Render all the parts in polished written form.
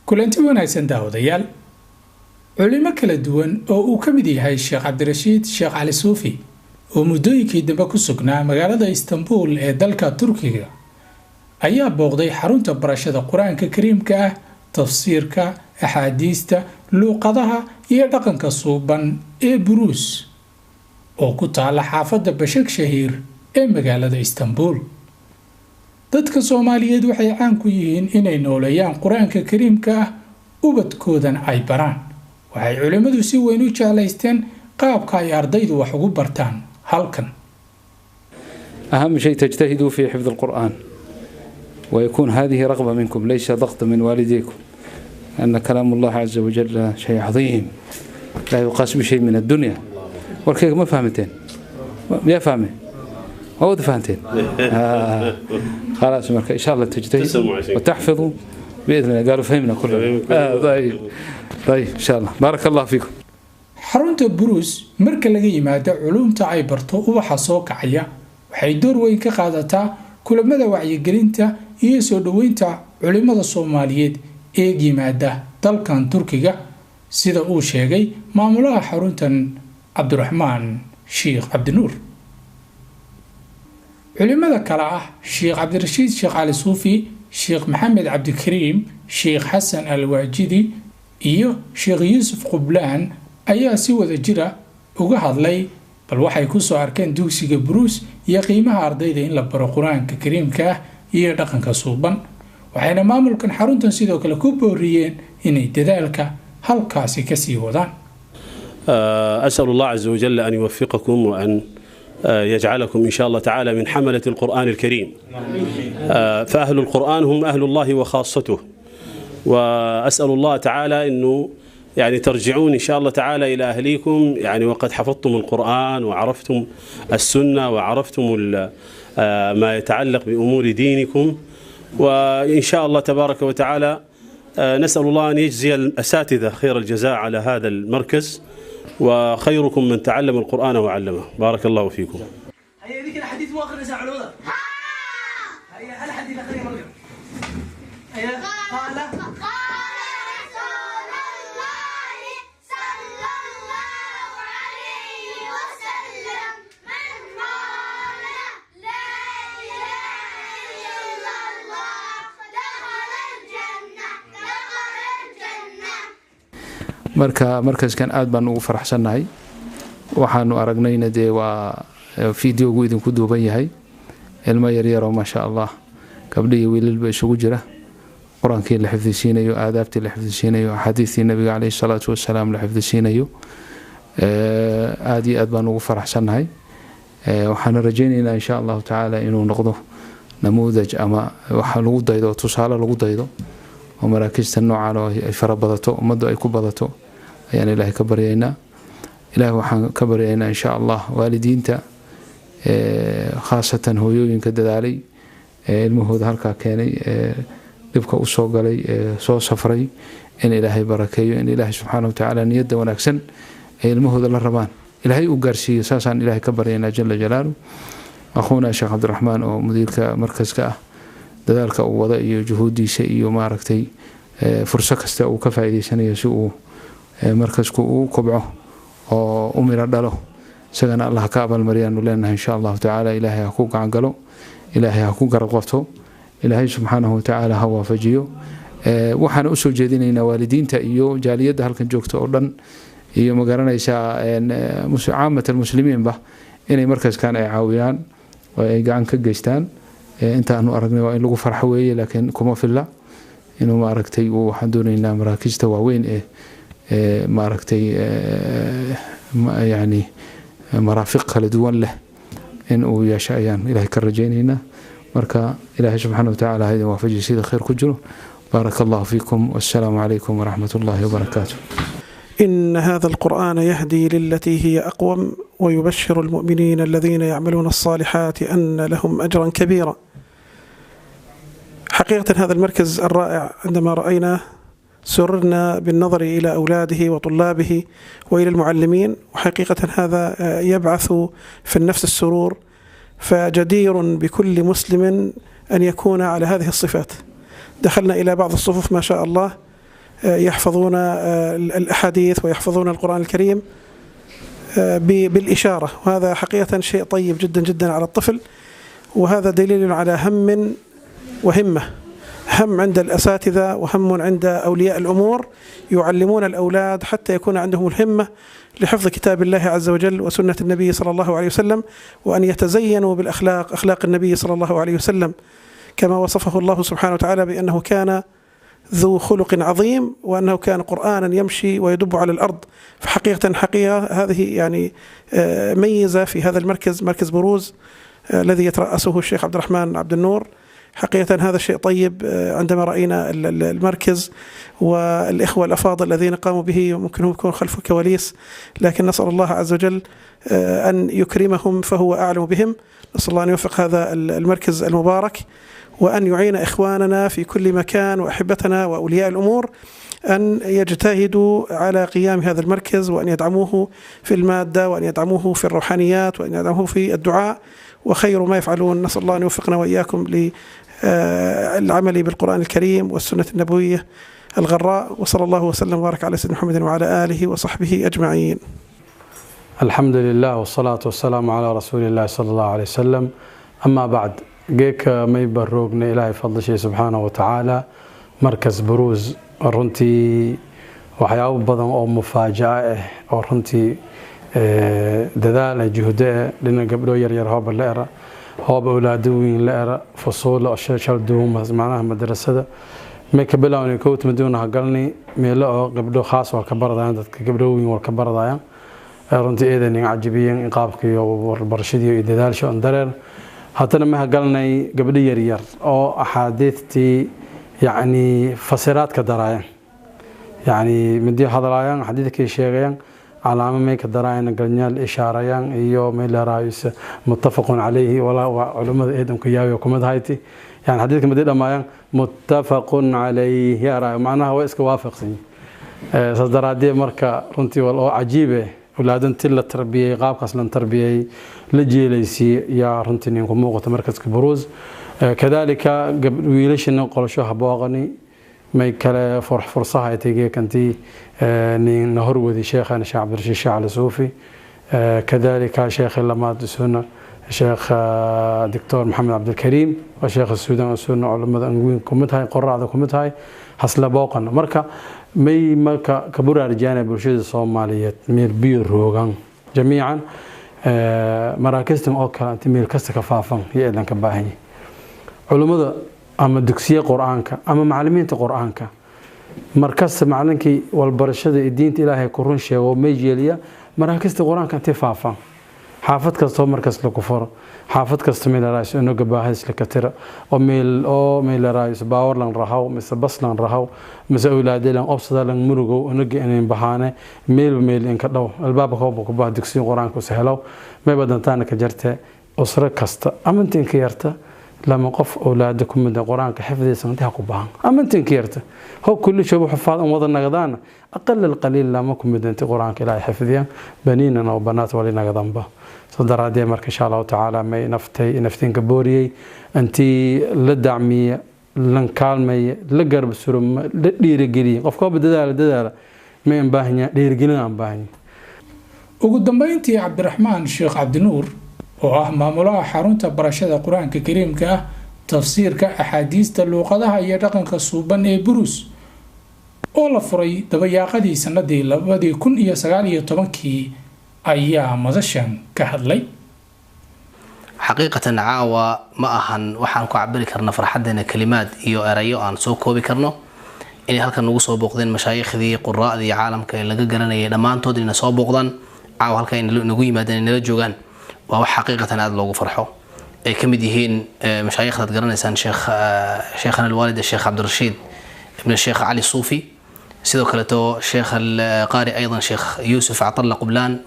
kulanti wanaagsan daawadayaal culimo kala duwan oo uu ka mid yahay Sheekh Cabdirashiid Sheekh Cali Suufi oo muddooyinkii dambe ku sugnaa magaalada Istanbul ee dalka Turkiga ayaa booqday xarunta barashada Quraanka Kariimka ah tafsiirka axaadiista luqadaha iyo dhaqanka suuban ee Burus oo ku taala xaafadda Bashakshahir ee magaalada Istanbul dadka Soomaaliyeed waxay caan ku yihiin inay nooleeyaan Quraanka Kariimka ah ubadkoodan ay baraan waxay culimadu si weyn u jeclaysteen qaabka ay ardaydu wax ugu bartaan halkan أهم شيء تجتهدوا في حفظ القرآن ويكون هذه رغبة منكم ليس ضغط من والديكم أن كلام الله عز وجل شيء عظيم لا يقاس بشيء من الدنيا والكيك ما فهمتين يا فهمي هو فهمتين خلاص إن شاء الله تجتهدوا وتحفظوا بإذن الله قالوا فهمنا كلنا طيب إن شاء الله بارك الله فيكم xarunta Burus marka laga yimaado culumta ay barto waxa soo kacaya waxay door weyn ka qaadataa kulamada wacyigelinta iyo soo dhaweynta culimada Soomaaliyeed ee yimaada dalkan Turkiga sida uu sheegay maamulaha xaruntan Cabdiraxmaan Sheekh Cabdinuur culimada kala ah Sheekh Cabdirashiid Sheekh Cali Suufi Sheekh Maxamed Cabdikariim Sheekh Xasan Al-Waajidi iyo Sheekh Yuusuf Qublaan ayaa si wada jira uga hadlay bal waxay ku soo arkeen dugsiga Burus iyo qiimaha ardayda in la baro Quraanka Kariimka ah iyo dhaqanka suuban waxayna maamulkan xaruntan sidoo kale ku booriyeen inay dadaalka halkaasi ka sii wadaan أسأل الله عز وجل أن يوفقكم وأن يجعلكم إن شاء الله تعالى من حملة القرآن الكريم فأهل القرآن هم أهل الله وخاصته وأسأل الله تعالى أنه يعني ترجعون إن شاء الله تعالى إلى أهليكم يعني وقد حفظتم القرآن وعرفتم السنة وعرفتم ما يتعلق بأمور دينكم وإن شاء الله تبارك وتعالى نسأل الله أن يجزي الأساتذة خير الجزاء على هذا المركز وخيركم من تعلم القرآن وعلمه بارك الله فيكم. هيا ذيك الحديث واخر نساء علوذة. هيا الحديث الأخير مريم. هيا قال marka markaaskan aad baan ugu faraxsanahay waxaanu aragnayna de waa fiidiyogu idinku duuban yahay ilmo yar yar oo ma sha Allah gabdhiyo wiilalba isugu jira quraanka la xifdisiinayo aadaabtii la xifdisiinayo xadiiskii nabiga kaleey salaatu wasalaam la xifdisiinayo aad iyo aad baan ugu faraxsanahay waxaan rajaynaynaa insha Allah taala inuu noqdo namuudaj ama waxa lagu daydo tusaale lagu daydo oo maraakista noocan oo ay farabadato umadu ay ku badato ayaan ilaahay ka baryaynaa ilaahay waxaan ka baryaynaa insha Allah waalidiinta khaasatan hooyooyinka dadaalay ilmahooda halka keenay dibka u soo galay soo safray in ilaahay barakeeyo in ilaahay subhanahu wa ta'ala niyada wanaagsan ay ilmahooda la rabaan ilaahay u gaarsiiyo saasaan ilaahay ka baryaynaa jalla jalaalu akhuuna Sheekh Cabdiraxmaan oo mudiirka markaska ah dadaalka uu wada iyo juhuudiisa iyo maaragtay fursad kasta uu ka faa'iideysanayo si uu markasku uu kobco oo u mira dhalo sagana Allah ka abaalmariyaan leenahay insha Allah taala ilaahay ha ku gacan galo ilaahay ha ku garab qabto ilaahay subhanahu wa ta'ala ha waafajiyo waxaan u soo jeedinaynaa waalidiinta iyo jaaliyada halkan joogto oo dhan iyo magaranaysa caamada muslimiinba inay markaskan ay caawiyaan oo ay gacan ka geystaan intaanu aragnay waa in lagu farxo weeye laakiin kuma filla inuu maaragtay uu waxaan doonaynaa maraakista waaweyn ee maaragtay yani maraafiq kala duwan leh in uu yeesho ayaan ilaahay ka rajaynaynaa marka ilaahay subxaanahu wa tacaala ha idin waafajiyo sida khayr ku jiro بارك الله فيكم والسلام عليكم ورحمة الله وبركاته. إن هذا القرآن يهدي للتي هي أقوم ويبشر المؤمنين الذين يعملون الصالحات أن لهم أجرا كبيرا. حقيقة هذا المركز الرائع عندما رأيناه سررنا بالنظر إلى أولاده وطلابه وإلى المعلمين، وحقيقة هذا يبعث في النفس السرور، فجدير بكل مسلم أن يكون على هذه الصفات. دخلنا إلى بعض الصفوف ما شاء الله يحفظون الأحاديث ويحفظون القرآن الكريم بالإشارة، وهذا حقيقة شيء طيب جدا جدا على الطفل، وهذا دليل على هم وهمة، هم عند الأساتذة وهم عند أولياء الأمور يعلمون الأولاد حتى يكون عندهم الهمة لحفظ كتاب الله عز وجل وسنة النبي صلى الله عليه وسلم، وأن يتزينوا بالأخلاق، أخلاق النبي صلى الله عليه وسلم، كما وصفه الله سبحانه وتعالى بأنه كان ذو خلق عظيم، وأنه كان قرآنا يمشي ويدب على الأرض. فحقيقة هذه يعني ميزة في هذا المركز، مركز بروز الذي يترأسه الشيخ عبد الرحمن عبد النور. حقيقة هذا شيء طيب عندما رأينا المركز والإخوة الأفاضل الذين قاموا به، وممكن هم يكونوا خلف الكواليس، لكن نسأل الله عز وجل أن يكرمهم فهو أعلم بهم. نسأل الله أن يوفق هذا المركز المبارك، وأن يعين إخواننا في كل مكان وأحبتنا وأولياء الأمور أن يجتهدوا على قيام هذا المركز، وأن يدعموه في المادة، وأن يدعموه في الروحانيات، وأن يدعموه في الدعاء، وخير ما يفعلون. نسأل الله أن يوفقنا وإياكم للعمل بالقرآن الكريم والسنة النبوية الغراء، وصلى الله وسلم وبارك على سيدنا محمد وعلى آله وصحبه أجمعين. الحمد لله والصلاة والسلام على رسول الله صلى الله عليه وسلم. أما بعد، جيك ما يبروقنا إلهي فضل شيء سبحانه وتعالى مركز بروز runtii waxyaabo badan oo mufaaja'a ah oo runtii dadaal juhdo dhinaca gabdho yar yar hoob leera hoob awlaadooyin leera fusuul oo shal duum macnaha madrasada ma ka bilaawna koot madoona galni meelo oo gabdho khaas oo ka baradaan dadka gabdhooyin oo ka baradayaan runtii eedan cajibiyan qaabka iyo barashadii iyo dadaalsho aan dareer haddana ma galnay gabdho yar yar oo axaadiistii يعني فسرات كدرايان يعني مدي حضرايان حديث كي شيغيان علامه ميك درايان غنيال اشاريان iyo meel raayis muttafaqun alayhi wala culimada eedan ku yaayo kuma haytii يعني حديثك مدي dhamayaan muttafaqun alayhi ya raay macnaha waa iska waafaqsan sadaraadii marka runtii wal oo cajiibe ولادن تلا تربيه qaabkaas lan tarbiyay la jeelaysi ya runtii nin ku muuqato markaska buruuz كذلك ويلشنا قلشوها باغني ما يكلا فرصة هاي كنتي نهر وذي شيخنا شيخ عبد الرشيد الشيخ الصوفي كذلك شيخ اللمات السنة شيخ دكتور محمد عبد الكريم وشيخ السودان السنة علماء أنجوين كمتهاي قراء كمتهاي حصل باقنا مركا مي مركا كبر رجال برشيد الصومالية مير بير روغان جميعا مراكزتهم أوكلا تمير كستك فافن هي إذن كباهي علماء أما دكسية قرآنك أما معلمين قرآنك مركز معلنك والبرشة الدين إلهي كورن شيء وميجيليا مراكز قرآنك تفافا حافظ كستو مركز الكفر حافظ كستو ميل رايس إنه جباهس لكتير أو ميل رايس باور لان رهاو مثل بس لان رهاو مثل أولادي لان أبسط لان مرجو ونجي إن بهانة ميل إن كدو الباب هو بكباه دكسية قرآنك وسهلو ما بدن تاني كجرته أسرة كست أمن تنكيرته لما قف أولادكم من القرآن كحفظ سنتها قبان أما تنكيرته هو كل شيء حفاظ وضع نقدان أقل القليل لما كم من القرآن كلا حفظيا بنينا وبنات ولينا قدام به صدر هذه مرك إن شاء الله تعالى ما نفتين كبوري أنتي لدعمية لنكالمية لقرب سرم ليرجلي قفكوا بدال ما ينبهني ليرجلنا ينبهني وقدام بينتي عبد الرحمن الشيخ عبد النور oo ah maamulaha xarunta barashada quraanka kariimka ah tafsiirka axaadiista luqadaha iyo dhaqanka suuban ee Buruus oo la furay dabayaaqadii sanadii 2019 ayaa madashan ka hadlay xaqiiqatan caawa ma ahan waxaan ku cabiri karnaa farxadena kalimaad iyo erayo aan soo koobi karno inay halkan ugu soo booqdeen mashaayiikhdii quraa'dii caalamka ee laga garanayay dhamaantood inay soo booqdaan caawa halkan inagu yimaadeen inala joogaan waa xaqiiqatan aad loogu farxo ay kamid yihiin mashaayikhda garanaysan sheekhana الوالد الشيخ عبد الرشيد ابن الشيخ علي الصوفي sidoo kale to sheekh al-qari ايضا sheekh يوسف عطله قبلان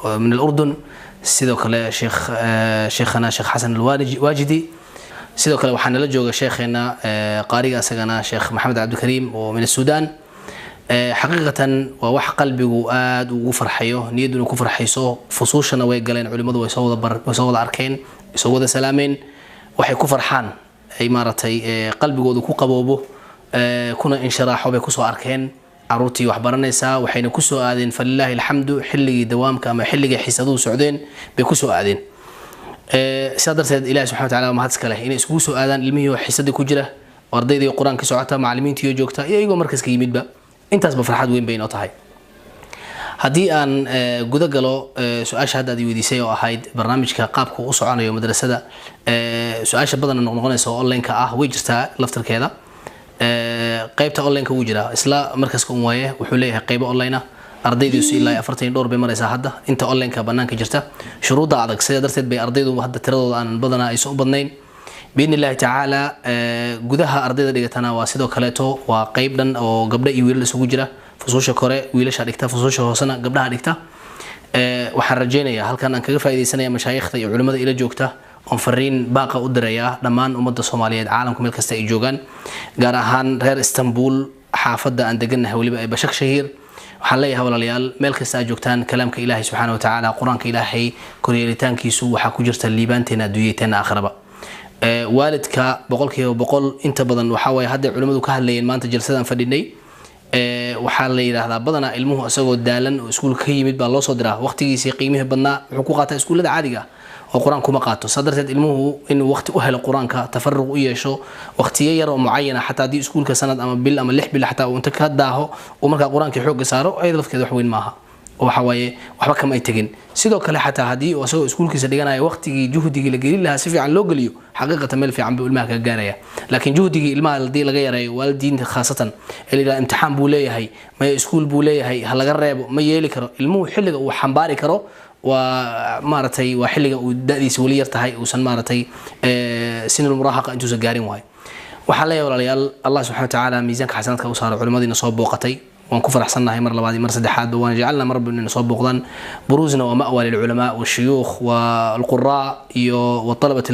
من الاردن sidoo kale sheekhana sheekh حسن الواجدي sidoo kale waxaan la jooga sheekhena qaariga asagana sheekh محمد عبد الكريم oo min السودان xaqiiqatan waa wax qalbigu aad ugu farxayo niyaduna ku farxayso fusuushana way galeen culimadu way soo wada arkeen soo wada salaameen waxay ku farxaan ay maaratay qalbigoodu ku qaboobo kuna inshiraaxo bay ku soo arkeen caruurtii wax baranaysaa waxayna ku soo aadeen falilaahi alxamdu xilligii dawaamka ama xilligii xiisaduhu socdeen bay ku soo aadeen sidaa darteed ilaahi subxana wa tacaala mahad iska leh inay isugu soo aadaan ilmihii xiisadii ku jira ardaydii qur-aanka socota macallimiintii joogta iyo iyagoo markaska yimidba intaasba farxad weyn bay inoo tahay haddii aan guda galo su-aasha hadda aad weydiisay oo ahayd barnaamijka qaabka u soconayo madrasada su-aasha badan noqonaysa oo online-ka ah way jirtaa laftarkeeda qaybta online-ka wuu jiraa isla markaska un waaye wuxuu leeyahay qaybo online ah ardaydiisu ilaa 40 dhowr bay maraysaa hadda inta online-ka banaanka jirta shuruuda adag sida darteed bay ardaydu hadda tiradooda aan badanaa aysan u badnayn بإذن الله تعالى جودها أرضية دقتنا واسيد وكلاته وقيبا أو قبل يويل سوجرة فصوشة كورة ويلش عليكتا فصوشة حسنا قبلها عليكتا وحرجينا هل كان أنك فايدة سنة مشايخ علماء إلى جوكتا أنفرين باقة أدريا لمان أمد الصومالية عالم كمل كستي جوجان جارهان غير اسطنبول حافظ عند جنة ولي بشك شهير وحليها ولا ليال ملك استاجوكتان كلامك إلهي سبحانه وتعالى قرآنك إلهي كوريلتان كيسو وحكو جرت الليبان تنا دويتنا آخربا waalidka boqolkiiba boqol inta badan waxa way hadda culimadu ka hadlayeen maanta jalsadan fadhinay waxa la yiraahdaa badanaa ilmuhu asagoo daalan oo iskuulka ka yimid baa loo soo diraa waqtigiisa qiimaha badnaa wuxuu ku qaataa iskuulada caadiga oo quraan kuma qaato sadarteed ilmuhu in waqti u helo quraanka tafarruq u yeesho waqtiyo yar oo muayana xataa di iskuulka sanad ama bil ama 6 bil xataa uu inta ka daaho oo marka quraanka xoog saaro ay lafkeeda wax weyn maaha waxa way waxba kama ay tagin sidoo kale xataa hadii oo asagoo iskuulkiisa dhiganayo waqtigii juhdigii la gelin lahaa si fiican loo geliyo xaqiiqatan meel fiican buu ilmaha ka gaaraya laakiin juhdigii ilmaha hadii laga yareeyo waalidiinta khaasatan ilaa imtixaan buu leeyahay ma iskuul buu leeyahay hal laga reebo ma yeeli karo ilmuhu xilliga uu xambaari karo waa maaratay waa xilliga uu daadiisa wali yar tahay uusan maaratay sinul muraahaqa intuu gaarin waay waxa la yaalayaal Allah subhanahu wa ta'ala miisaanka xasanaadka u saaro culimadiina soo booqatay وان كفر حسناها مر لبعض مر سدحات وان جعلنا مرب ان نصب بغضان بروزنا ومأوى للعلماء والشيوخ والقراء والطلبة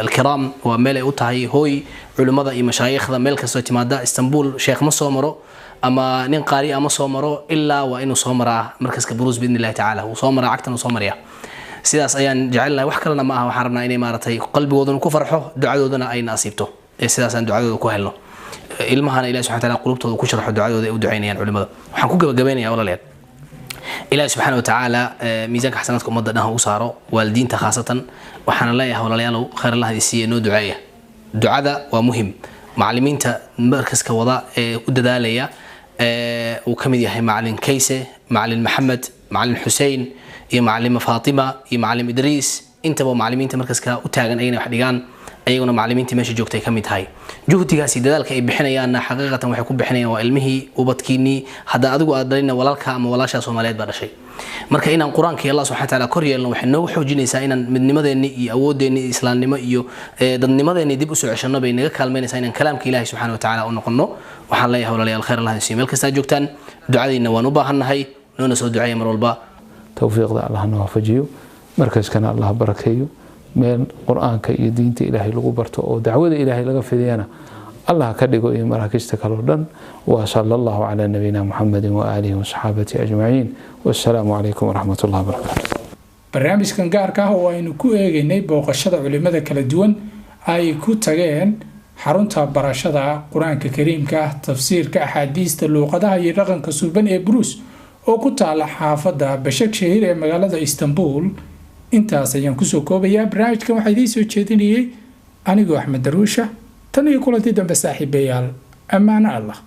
الكرام وملئ وتهي هوي علماء مشايخ ذا ملك استمادا اسطنبول شيخ مصومرو اما نين قاري اما صومرو الا وانه صومرا مركز كبروز باذن الله تعالى وصومرا عكتن وصومريا sidaas ayaan jecelnahay wax kalena ma aha waxaan rabnaa inay maaratay qalbigoodan ku farxo ducadoodana ay naasibto sidaas aan ducadooda ku helno ilmahana ilaahay subhanahu wa ta'ala qulubtooda ku sharxo ducadooda ay u duceynayaan culimada waxaan ku gabagabeynayaa walaalayaal ilaahay subhanahu wa ta'ala miisaanka xasanaadka ummadda dhan u saaro waalidiinta khaasatan waxaan leeyahay walaalayaal khayr Allah idin noo duceeya ducada waa muhiim macallimiinta markaska wada ee u dadaalaya uu kamid yahay macallin Kayse macallin Maxamed macallin Xuseen iyo macallin Faatima iyo macallin Idriis intaba macallimiinta markaska u taagan ayna wax dhigaan ayaguna macallimiinta meesha joogtay kamid tahay juhdigaasi dadaalka ay bixinayaan xaqiiqatan waxay ku bixinayaan waa ilmihii ubadkiini hada adigu aad dhalina walaalka ama walaasha Soomaaliyeed ba dhashay marka inaan quraanka Allah subhanahu wa ta'ala kor yeelno waxay noo xoojinaysaa inaan midnimadeena iyo awoodeena islaamnimo iyo dadnimadeena dib u soo ceshano bay naga kaalmeynaysaa inaan kalaamka Ilaahay subhanahu wa ta'ala u noqono waxaan leeyahay walaalayaal khayr Allah siiyo meel kasta joogtaan ducadiina waan u baahanahay noona soo duceeyo mar walba tawfiiqda Allah noo waafajiyo markaskana Allah barakeeyo من قرآن كي دينتي إلهي لغو برتو أو دعوة إلهي لغا فديانا الله كدقو إيه مراكزتك الردن وصلى الله على نبينا محمد وآله وصحابته أجمعين والسلام عليكم ورحمة الله وبركاته برنامج كان قاركا هو إنو كو إيغيني بوقشة علماء كلا دوان أي كو تاقين حرونتا براشة قرآن كريم كا تفسير كأحاديث اللوقة هي رغن كسوبان إيه بروس أو كو تعالى حافظة بشك شهير مغالة إسطنبول intaas ayaan ku soo koobayaa barnaamijkan waxaa idiin soo jeedinayay anigoo Axmed Daruusha tan iyo kulantii dambe saaxiibayaal amaana Allah